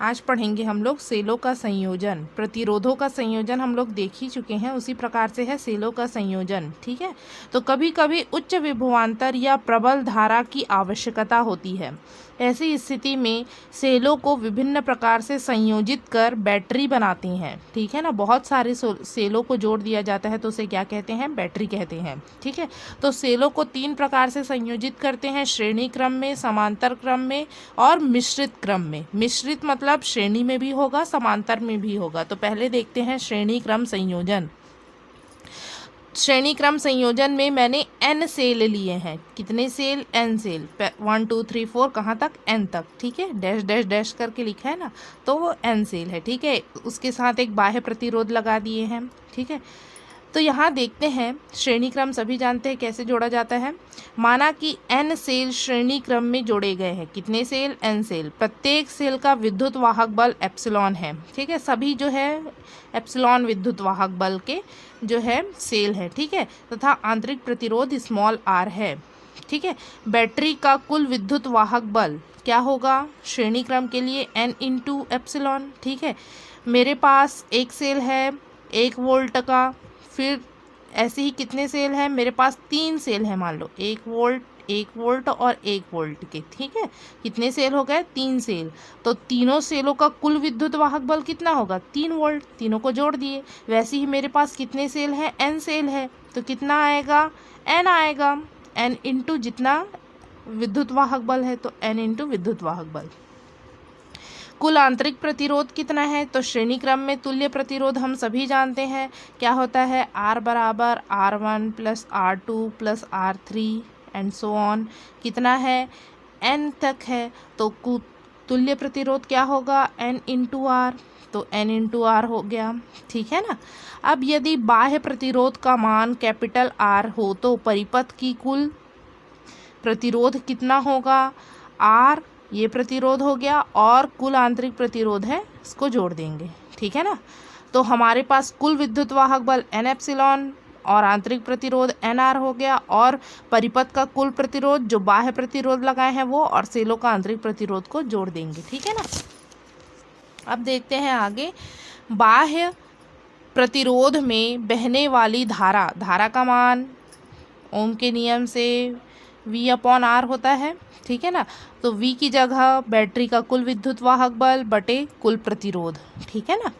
आज पढ़ेंगे हम लोग सेलों का संयोजन। प्रतिरोधों का संयोजन हम लोग देख ही चुके हैं, उसी प्रकार से है सेलों का संयोजन। ठीक है, तो कभी कभी उच्च विभवांतर या प्रबल धारा की आवश्यकता होती है। ऐसी स्थिति में सेलों को विभिन्न प्रकार से संयोजित कर बैटरी बनाती हैं। ठीक है ना, बहुत सारे सेलों को जोड़ दिया जाता है तो उसे क्या कहते हैं, बैटरी कहते हैं। ठीक है, तो सेलों को 3 प्रकार से संयोजित करते हैं, श्रेणी क्रम में, समांतर क्रम में और मिश्रित क्रम में। मिश्रित मतलब श्रेणी में भी होगा, समांतर में भी होगा। तो पहले देखते हैं श्रेणी क्रम संयोजन। श्रेणी क्रम संयोजन में मैंने n सेल लिए हैं। कितने सेल, n सेल, 1 2 3 4 कहाँ तक, n तक। ठीक है, डैश डैश डैश करके लिखा है ना, तो वो n सेल है। ठीक है, उसके साथ एक बाह्य प्रतिरोध लगा दिए हैं। ठीक है, तो यहाँ देखते हैं श्रेणी क्रम सभी जानते हैं कैसे जोड़ा जाता है। माना कि n सेल श्रेणी क्रम में जोड़े गए हैं। कितने सेल, n सेल। प्रत्येक सेल का विद्युत वाहक बल एप्सिलॉन है। ठीक है, सभी जो है एप्सिलॉन विद्युत वाहक बल के जो है सेल है। ठीक है, तथा आंतरिक प्रतिरोध स्मॉल r है। ठीक है, बैटरी का कुल विद्युत वाहक बल क्या होगा श्रेणी क्रम के लिए, n इंटू एप्सिलॉन। ठीक है, मेरे पास एक सेल है 1 वोल्ट का, फिर ऐसे ही कितने सेल हैं, मेरे पास 3 सेल हैं, मान लो 1 वोल्ट और 1 वोल्ट के। ठीक है, कितने सेल हो गए, 3 सेल। तो तीनों सेलों का कुल विद्युत वाहक बल कितना होगा, 3 वोल्ट। तीनों को जोड़ दिए। वैसे ही मेरे पास कितने सेल हैं, n सेल है, तो कितना आएगा, n आएगा। n इंटू जितना विद्युत वाहक बल है, तो n इंटू विद्युत वाहक बल। कुल आंतरिक प्रतिरोध कितना है, तो श्रेणी क्रम में तुल्य प्रतिरोध हम सभी जानते हैं क्या होता है, R बराबर R1 plus R2 plus R3 and so on. कितना है, N तक है, तो तुल्य प्रतिरोध क्या होगा, N इंटू R, तो N इंटू R हो गया। ठीक है ना। अब यदि बाह्य प्रतिरोध का मान कैपिटल R हो तो परिपथ की कुल प्रतिरोध कितना होगा, R ये प्रतिरोध हो गया और कुल आंतरिक प्रतिरोध है, इसको जोड़ देंगे। ठीक है ना, तो हमारे पास कुल विद्युत वाहक बल n एप्सिलॉन और आंतरिक प्रतिरोध nr हो गया, और परिपथ का कुल प्रतिरोध जो बाह्य प्रतिरोध लगाए हैं वो, और सेलों का आंतरिक प्रतिरोध को जोड़ देंगे। ठीक है ना। अब देखते हैं आगे, बाह्य प्रतिरोध में बहने वाली धारा का मान ओम के नियम से V अपॉन R होता है। ठीक है ना, तो V की जगह बैटरी का कुल विद्युत वाहक बल बटे कुल प्रतिरोध। ठीक है ना,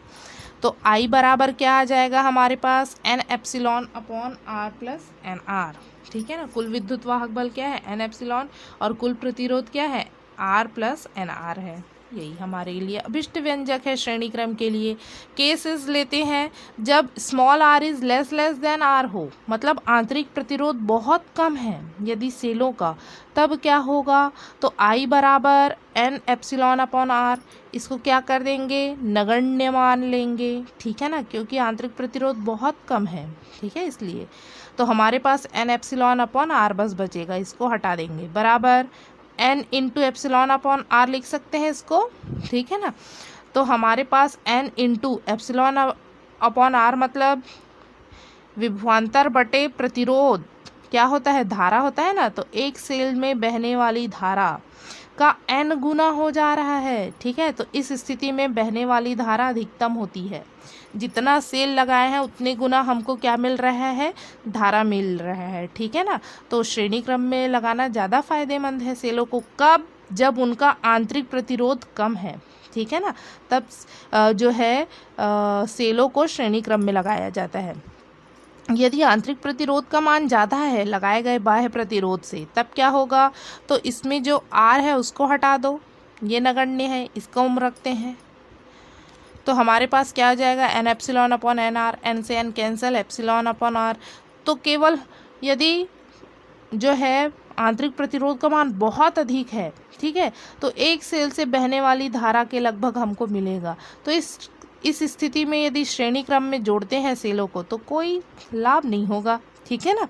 तो I बराबर क्या आ जाएगा हमारे पास, N epsilon upon R plus NR। ठीक है ना, कुल विद्युत वाहक बल क्या है, N एप्सिलॉन, और कुल प्रतिरोध क्या है, R प्लस NR है। यही हमारे लिए अभिष्ट व्यंजक है श्रेणी क्रम के लिए। केसेस लेते हैं जब small r is less than r हो, मतलब आंतरिक प्रतिरोध बहुत कम है यदि सेलों का, तब क्या होगा, तो I बराबर n एप्सिलॉन अपॉन r, इसको क्या कर देंगे, नगण्य मान लेंगे। ठीक है ना, क्योंकि आंतरिक प्रतिरोध बहुत कम है। ठीक है, इसलिए तो हमारे पास n एप्सिलॉन अपॉन r बस बचेगा, इसको हटा देंगे, बराबर n into epsilon upon r लिख सकते हैं इसको। ठीक है ना, तो हमारे पास n into epsilon upon r मतलब विभवांतर बटे प्रतिरोध क्या होता है, धारा होता है ना, तो एक सेल में बहने वाली धारा का n गुना हो जा रहा है। ठीक है, तो इस स्थिति में बहने वाली धारा अधिकतम होती है। जितना सेल लगाए हैं उतने गुना हमको क्या मिल रहा है, धारा मिल रहा है। ठीक है ना, तो श्रेणी क्रम में लगाना ज़्यादा फायदेमंद है सेलों को। कब, जब उनका आंतरिक प्रतिरोध कम है। ठीक है ना, तब जो है सेलों को श्रेणी क्रम में लगाया जाता है। यदि आंतरिक प्रतिरोध का मान ज़्यादा है लगाए गए बाह्य प्रतिरोध से, तब क्या होगा, तो इसमें जो R है उसको हटा दो, ये नगण्य है, इसको हम रखते हैं, तो हमारे पास क्या आ जाएगा, n epsilon upon NR, n से n cancel, epsilon upon R। तो केवल यदि जो है आंतरिक प्रतिरोध का मान बहुत अधिक है, ठीक है, तो एक सेल से बहने वाली धारा के लगभग हमको मिलेगा। तो इस स्थिति में यदि श्रेणी क्रम में जोड़ते हैं सेलों को तो कोई लाभ नहीं होगा। ठीक है ना,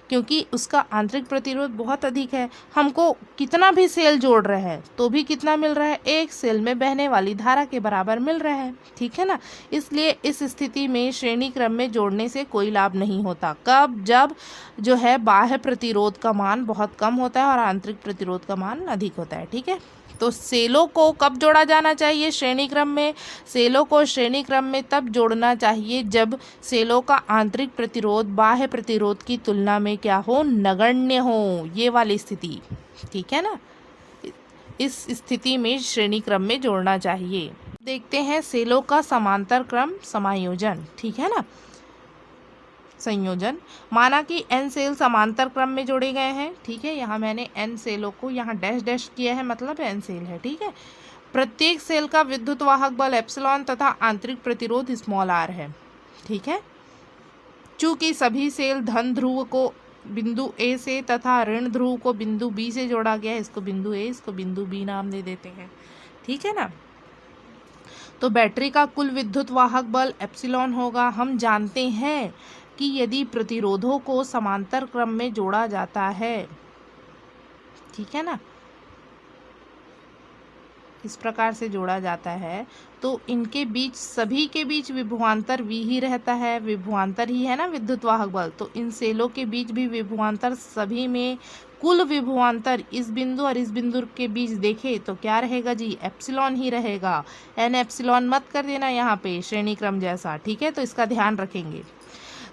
क्योंकि उसका आंतरिक प्रतिरोध बहुत अधिक है। हमको कितना भी सेल जोड़ रहे हैं तो भी कितना मिल रहा है, एक सेल में बहने वाली धारा के बराबर मिल रहा है। ठीक है ना, इसलिए इस स्थिति में श्रेणी क्रम में जोड़ने से कोई लाभ नहीं होता। कब, जब जो है बाह्य प्रतिरोध का मान बहुत कम होता है और आंतरिक प्रतिरोध का मान अधिक होता है। ठीक है, तो सेलों को कब जोड़ा जाना चाहिए श्रेणी क्रम में? सेलों को श्रेणी क्रम में तब जोड़ना चाहिए जब सेलों का आंतरिक प्रतिरोध बाह्य प्रतिरोध की तुलना में क्या हो? नगण्य हो, ये वाली स्थिति, ठीक है ना। इस स्थिति में श्रेणी क्रम में जोड़ना चाहिए। देखते हैं सेलों का समांतर क्रम समायोजन, ठीक है ना, संयोजन। माना कि n सेल समांतर क्रम में जोड़े गए हैं, ठीक है। यहाँ मैंने n सेलों को यहाँ डैश डैश किया है, मतलब n सेल है, ठीक है। प्रत्येक सेल का विद्युत वाहक बल एप्सिलॉन तथा आंतरिक प्रतिरोध स्मॉल r है, ठीक है। चूंकि सभी सेल धन ध्रुव को बिंदु A से तथा ऋण ध्रुव को बिंदु B से जोड़ा गया है, इसको बिंदु A, इसको बिंदु B नाम दे देते हैं, ठीक है ना। तो बैटरी का कुल विद्युत वाहक बल एप्सिलॉन होगा। हम जानते हैं कि यदि प्रतिरोधों को समांतर क्रम में जोड़ा जाता है, ठीक है ना, इस प्रकार से जोड़ा जाता है, तो इनके बीच सभी के बीच विभवांतर V ही रहता है। विभवांतर ही है ना विद्युत वाहक बल, तो इन सेलों के बीच भी विभवांतर, सभी में कुल विभवांतर इस बिंदु और इस बिंदु के बीच देखे तो क्या रहेगा जी? एप्सिलॉन ही रहेगा। n एप्सिलॉन मत कर देना यहाँ पे श्रेणी क्रम जैसा, ठीक है। तो इसका ध्यान रखेंगे।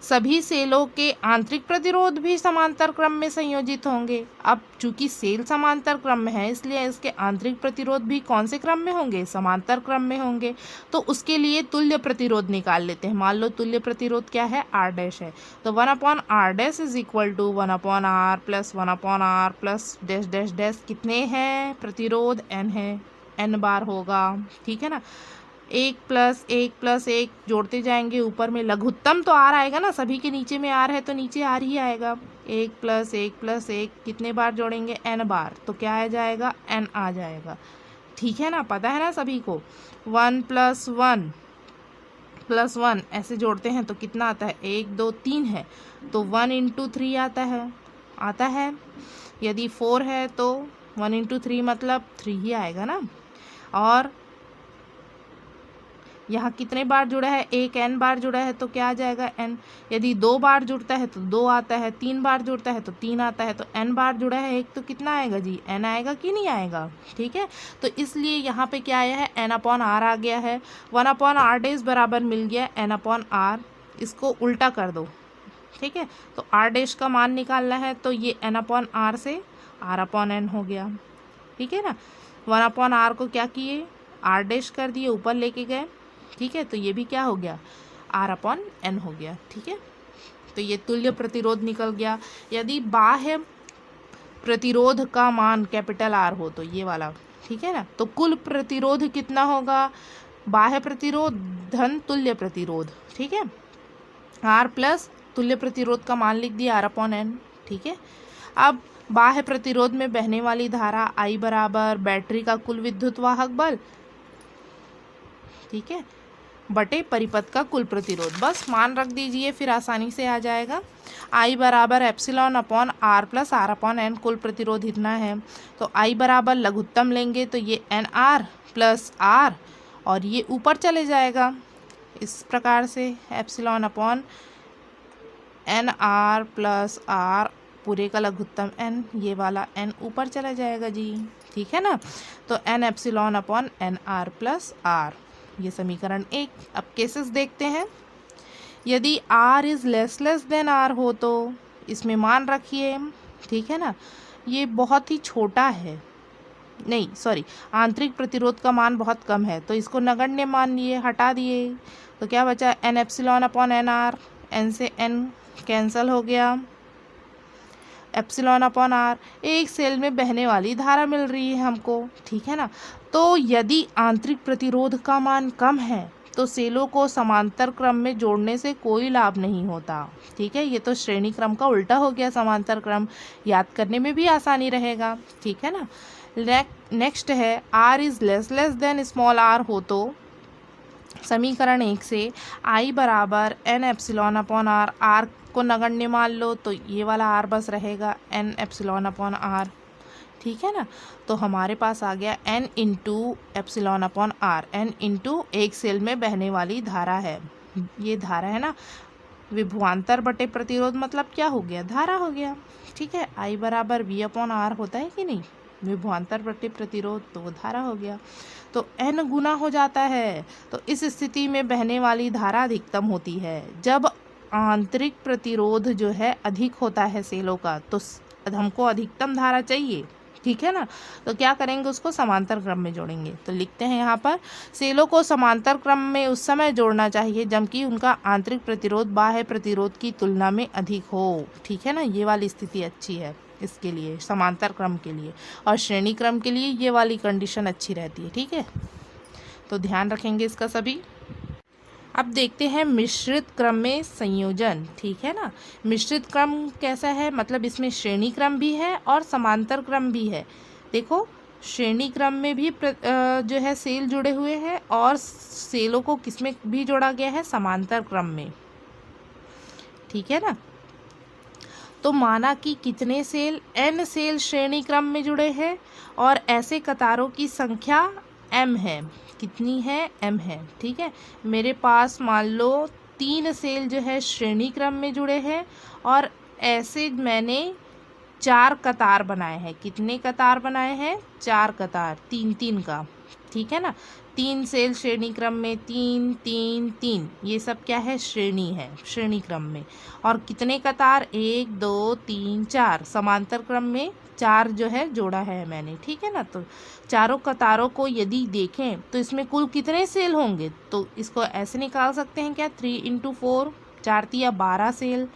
सभी सेलों के आंतरिक प्रतिरोध भी समांतर क्रम में संयोजित होंगे। अब चूंकि सेल समांतर क्रम में है, इसलिए इसके आंतरिक प्रतिरोध भी कौन से क्रम में होंगे? समांतर क्रम में होंगे। तो उसके लिए तुल्य प्रतिरोध निकाल लेते हैं। मान लो तुल्य प्रतिरोध क्या है? R डैश है, तो 1/R dash is equal to 1/R plus 1/R plus dash dash dash. कितने हैं प्रतिरोध? n है, n बार होगा, ठीक है ना। 1 प्लस 1 प्लस 1 जोड़ते जाएंगे, ऊपर में लघुत्तम तो R आएगा ना, सभी के नीचे में R है तो नीचे R ही आएगा। 1 प्लस 1 प्लस 1 कितने बार जोड़ेंगे? n बार, तो क्या आ जाएगा? n आ जाएगा, ठीक है ना। पता है ना सभी को। 1 प्लस 1 प्लस 1 ऐसे जोड़ते हैं तो कितना आता है? 1 2 3 है, तो 1 इंटू 3 आता है। यदि 4 है तो 1 इंटू 3 मतलब 3 ही आएगा ना। और यहाँ कितने बार जुड़ा है? 1 n बार जुड़ा है तो क्या आ जाएगा? n। यदि 2 बार जुड़ता है तो 2 आता है, 3 बार जुड़ता है तो 3 आता है, तो n बार जुड़ा है 1 तो कितना आएगा जी? n आएगा कि नहीं आएगा, ठीक है। तो इसलिए यहाँ पे क्या आया है? n/r आ गया है। 1/r डैश बराबर मिल गया n/r, इसको उल्टा कर दो, ठीक है। तो r डैश का मान निकालना है, तो ये n/r से r/n हो गया, ठीक है ना। 1/r को क्या किए? r डैश कर दिए, ऊपर लेके गए, ठीक है। तो ये भी क्या हो गया? r/n हो गया, ठीक है। तो ये तुल्य प्रतिरोध निकल गया। यदि बाह्य प्रतिरोध का मान कैपिटल R हो तो ये वाला, ठीक है ना, तो कुल प्रतिरोध कितना होगा? बाह्य प्रतिरोध धन तुल्य प्रतिरोध, ठीक है। R प्लस तुल्य प्रतिरोध का मान लिख दिया r/n, ठीक है। अब बाह्य प्रतिरोध में बहने वाली धारा I बराबर बैटरी का कुल विद्युत वाहक बल, ठीक है, बटे परिपथ का कुल प्रतिरोध। बस मान रख दीजिए, फिर आसानी से आ जाएगा। I बराबर एप्सिलॉन/r प्लस r/n, कुल प्रतिरोध इतना है। तो I बराबर लघुत्तम लेंगे तो ये nr प्लस r, और ये ऊपर चले जाएगा इस प्रकार से, एप्सिलॉन/nr प्लस r पूरे का लघुत्तम n, ये वाला n ऊपर चला जाएगा जी, ठीक है ना। तो n एप्सिलॉन/nr प्लस r, ये समीकरण 1। अब केसेस देखते हैं। यदि r is less than r हो तो इसमें मान रखिए, ठीक है ना। ये बहुत ही छोटा है, नहीं सॉरी, आंतरिक प्रतिरोध का मान बहुत कम है, तो इसको नगण्य मान लिए, हटा दिए, तो क्या बचा? n एप्सिलॉन/nr, n से n कैंसल हो गया, एप्सिलॉन/r। एक सेल में बहने वाली धारा मिल रही है हमको, ठीक है ना। तो यदि आंतरिक प्रतिरोध का मान कम है तो सेलों को समांतर क्रम में जोड़ने से कोई लाभ नहीं होता, ठीक है। ये तो श्रेणी क्रम का उल्टा हो गया, समांतर क्रम, याद करने में भी आसानी रहेगा, ठीक है ना। नेक्स्ट है r is less than small r हो तो समीकरण 1 से I बराबर n एप्सिलॉन/r, r को नगण्य मान लो तो ये वाला r बस रहेगा n एप्सिलॉन/r, ठीक है ना। तो हमारे पास आ गया n इंटू एप्सिलॉन/r, n इंटू एक सेल में बहने वाली धारा है, ये धारा है ना, विभवांतर बटे प्रतिरोध मतलब क्या हो गया? धारा हो गया, ठीक है। I बराबर V/R होता है कि नहीं? विभवांतर बटे प्रतिरोध, तो वो धारा हो गया। तो n गुना हो जाता है। तो इस स्थिति में बहने वाली धारा अधिकतम होती है। जब आंतरिक प्रतिरोध जो है अधिक होता है सेलों का, तो हमको अधिकतम धारा चाहिए, ठीक है ना। तो क्या करेंगे, उसको समांतर क्रम में जोड़ेंगे। तो लिखते हैं यहाँ पर, सेलों को समांतर क्रम में उस समय जोड़ना चाहिए जबकि उनका आंतरिक प्रतिरोध बाह्य प्रतिरोध की तुलना में अधिक हो, ठीक है ना। ये वाली स्थिति अच्छी है इसके लिए, समांतर क्रम के लिए, और श्रेणी क्रम के लिए ये वाली कंडीशन अच्छी रहती है, ठीक है। तो ध्यान रखेंगे इसका सभी। अब देखते हैं मिश्रित क्रम में संयोजन, ठीक है ना। मिश्रित क्रम कैसा है, मतलब इसमें श्रेणी क्रम भी है और समांतर क्रम भी है। देखो, श्रेणी क्रम में भी जो है सेल जुड़े हुए हैं, और सेलों को किसमें भी जोड़ा गया है, समांतर क्रम में, ठीक है ना। तो माना कि कितने सेल, n सेल श्रेणी क्रम में जुड़े हैं और ऐसे कतारों की संख्या m है। कितनी है, m है, ठीक है। मेरे पास मान लो 3 सेल जो है श्रेणी क्रम में जुड़े हैं, और ऐसे मैंने 4 कतार बनाए हैं। कितने कतार बनाए हैं, 4 कतार, 3-3 का, ठीक है ना। 3 सेल श्रेणी क्रम में, 3 3 3, ये सब क्या है, श्रेणी है, श्रेणी क्रम में। और कितने कतार, 1 2 3 4, समांतर क्रम में 4 जो है जोड़ा है मैंने, ठीक है ना। तो चारों कतारों को यदि देखें तो इसमें कुल कितने सेल होंगे, तो इसको ऐसे निकाल सकते हैं क्या, 3 × 4, 4 × 12 सेल।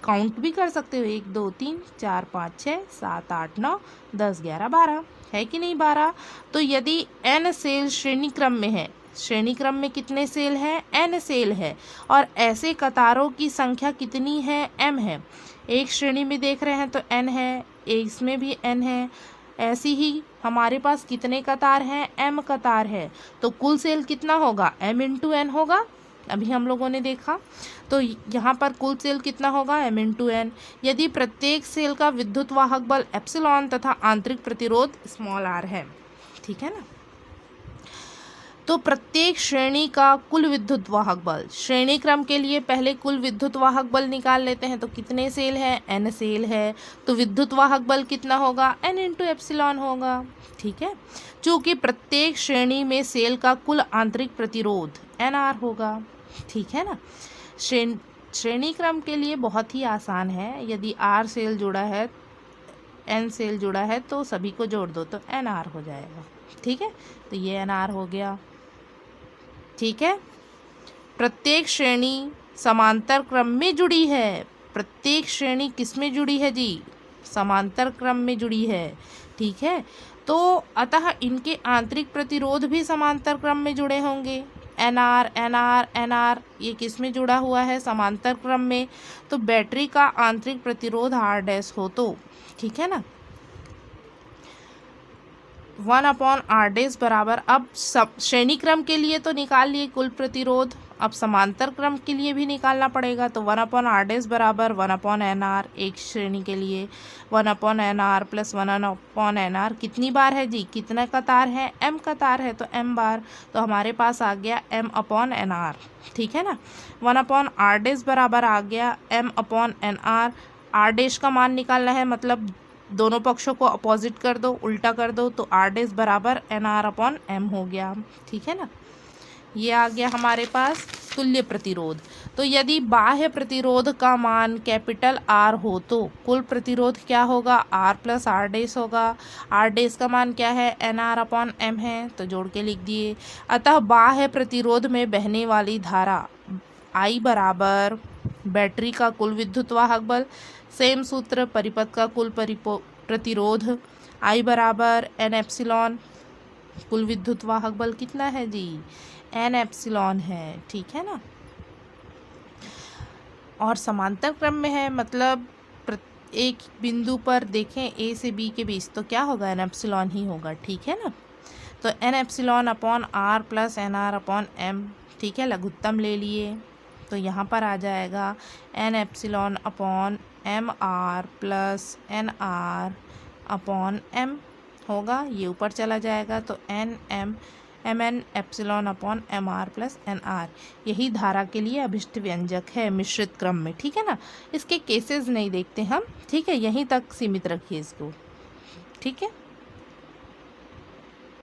काउंट भी कर सकते हो, 1 2 3 4 5 6 7 8 9 10 11 12, है कि नहीं, 12। तो यदि n सेल श्रेणी क्रम में है, श्रेणी क्रम में कितने सेल हैं, n सेल है, और ऐसे कतारों की संख्या कितनी है, m है। एक श्रेणी में देख रहे हैं तो n है, एक इसमें भी n है। ऐसी ही हमारे पास कितने कतार हैं, m कतार है। तो कुल सेल कितना होगा, m × n होगा, अभी हम लोगों ने देखा। तो यहाँ पर कुल सेल कितना होगा, m × n। यदि प्रत्येक सेल का विद्युत वाहक बल एप्सिलॉन तथा आंतरिक प्रतिरोध r है, ठीक है ना। तो प्रत्येक श्रेणी का कुल विद्युत वाहक बल, श्रेणी क्रम के लिए पहले कुल विद्युत वाहक बल निकाल लेते हैं। तो कितने सेल है, n सेल है, तो विद्युत वाहक बल कितना होगा, n × एप्सिलॉन होगा, ठीक है। चूँकि प्रत्येक श्रेणी में सेल का कुल आंतरिक प्रतिरोध nr होगा, ठीक है ना। श्रेणी क्रम के लिए बहुत ही आसान है। यदि r सेल जुड़ा है, n सेल जुड़ा है, तो सभी को जोड़ दो तो nr हो जाएगा, ठीक है। तो ये nr हो गया, ठीक है। प्रत्येक श्रेणी समांतर क्रम में जुड़ी है। प्रत्येक श्रेणी किस में जुड़ी है जी, समांतर क्रम में जुड़ी है, ठीक है। तो अतः इनके आंतरिक प्रतिरोध भी समांतर क्रम में जुड़े होंगे। nr nr nr ये किस में जुड़ा हुआ है, समांतर क्रम में। तो बैटरी का आंतरिक प्रतिरोध r' हो, तो ठीक है ना, 1/r' बराबर, अब सब श्रेणी क्रम के लिए तो निकाल लिए कुल प्रतिरोध, अब समांतर क्रम के लिए भी निकालना पड़ेगा। तो 1/r' बराबर 1/nr, एक श्रेणी के लिए 1/nr + 1/nr कितनी बार है जी, कितना कतार है, m कतार है, तो m बार। तो हमारे पास आ गया m/nr, ठीक है ना। 1/r' बराबर आ गया m/nr। r' का मान निकालना है, मतलब दोनों पक्षों को अपोजिट कर दो, उल्टा कर दो, तो r' बराबर nr/m हो गया, ठीक है ना। ये आ गया हमारे पास तुल्य प्रतिरोध। तो यदि बाह्य प्रतिरोध का मान कैपिटल R हो तो कुल प्रतिरोध क्या होगा, R + r' होगा। r' का मान क्या है, nr/m है, तो जोड़ के लिख दिए। अतः बाह्य प्रतिरोध में बहने वाली धारा I बराबर बैटरी का कुल विद्युत वाहक बल, सेम सूत्र, परिपथ का कुल प्रतिरोध I बराबर n एप्सिलॉन, कुल विद्युत वाहक बल कितना है जी, n एप्सिलॉन है, ठीक है ना। और समांतर क्रम में है, मतलब एक बिंदु पर देखें a से b के बीच, तो क्या होगा, n एप्सिलॉन ही होगा, ठीक है ना। तो n एप्सिलॉन/r + nr/m, ठीक है, लघुत्तम ले लिए। तो यहाँ पर आ जाएगा n एप्सिलॉन/mr + nr/m होगा, ये ऊपर चला जाएगा। तो mn एप्सिलॉन/mr + nr, यही धारा के लिए अभिष्ट व्यंजक है मिश्रित क्रम में, ठीक है ना। इसके केसेस नहीं देखते हम, ठीक है, यहीं तक सीमित रखिए इसको, ठीक है।